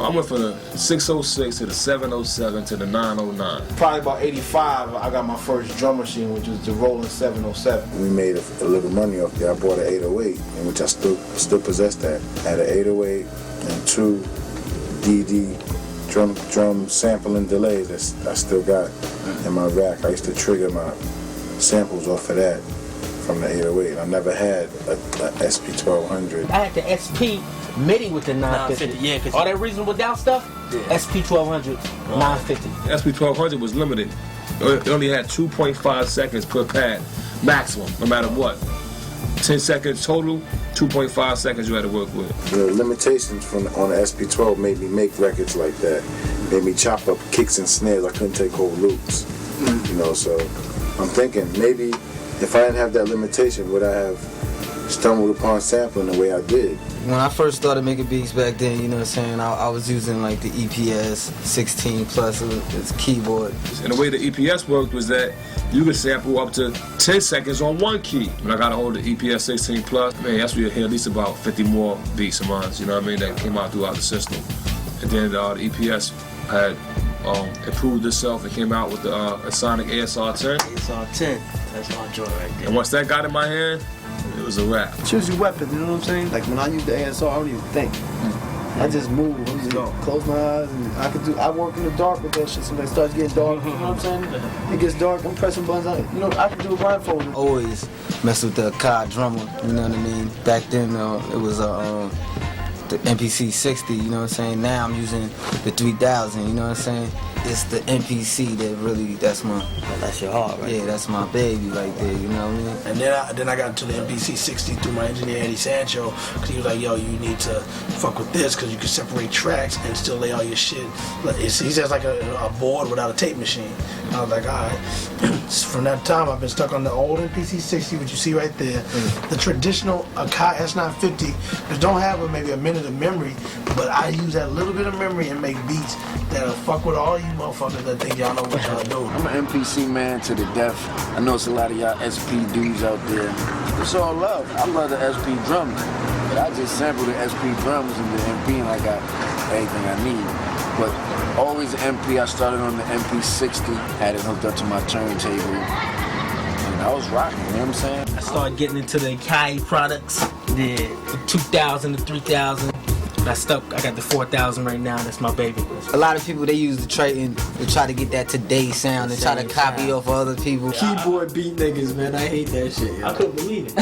I went from the 606 to the 707 to the 909. Probably about 85, I got my first drum machine, which was the Roland 707. We made a little money off there. I bought an 808, in which I still possess that. I had an 808 and two DD drum sampling delays that I still got in my rack. I used to trigger my samples off of that from the 808. I never had a SP1200. I had the SP MIDI with the 950. Yeah, cause all that reasonable doubt stuff, yeah. SP1200, 950. SP1200 was limited. It only had 2.5 seconds per pad, maximum, no matter what. 10 seconds total, 2.5 seconds you had to work with. The limitations on the SP12 made me make records like that. Made me chop up kicks and snares. I couldn't take whole loops. You know, so I'm thinking maybe if I didn't have that limitation, would I have stumbled upon sampling the way I did? When I first started making beats back then, you know what I'm saying, I was using like the EPS 16 plus its keyboard. And the way the EPS worked was that you could sample up to 10 seconds on one key. When I got a hold of the EPS 16 plus, man, that's where you hear at least about 50 more beats of mine, you know what I mean, that came out throughout the system. And then the EPS had improved itself and came out with the Sonic ASR 10. ASR 10, that's my joint right there. And once that got in my hand, it was a wrap. Choose your weapon, you know what I'm saying? Like when I use the ASR, I don't even think. I just move. I just close my eyes and I work in the dark with that shit. So when it starts getting dark, you know what I'm saying? It gets dark, I'm pressing buttons. You know, I can do a blindfold. Always mess with the Akai drummer, you know what I mean? Back then, it was the MPC 60, you know what I'm saying? Now I'm using the 3000, you know what I'm saying? It's the MPC that really, that's your heart, right? Yeah, that's my baby right there, you know what I mean? And then I got into the MPC 60 through my engineer Eddie Sancho, because he was like, yo, you need to fuck with this because you can separate tracks and still lay all your shit. He says like a board without a tape machine. And I was like, all right. From that time, I've been stuck on the old MPC 60, which you see right there. The traditional Akai S950, which don't have maybe a minute of memory, but I use that little bit of memory and make beats that'll fuck with all you motherfuckers that think y'all know what y'all do. I'm an MPC man to the death. I know it's a lot of y'all SP dudes out there. It's all love. I love the SP drums. But I just sample the SP drums and the MP and I got everything I need. But always the MP, I started on the MP60, had it hooked up to my turntable. And I was rocking, you know what I'm saying? I started getting into the Akai products, the 2000 to 3000. I got the 4000 right now, that's my baby. A lot of people, they use the Triton to try to get that today sound and try to copy off of other people. Keyboard beat niggas, man, I hate that shit. Yo. I couldn't believe it.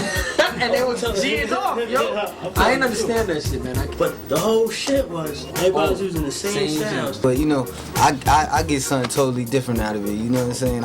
And they was years off, yo. I didn't understand that shit, man. But the whole shit was, everybody was using the same sounds. But you know, I get something totally different out of it, you know what I'm saying?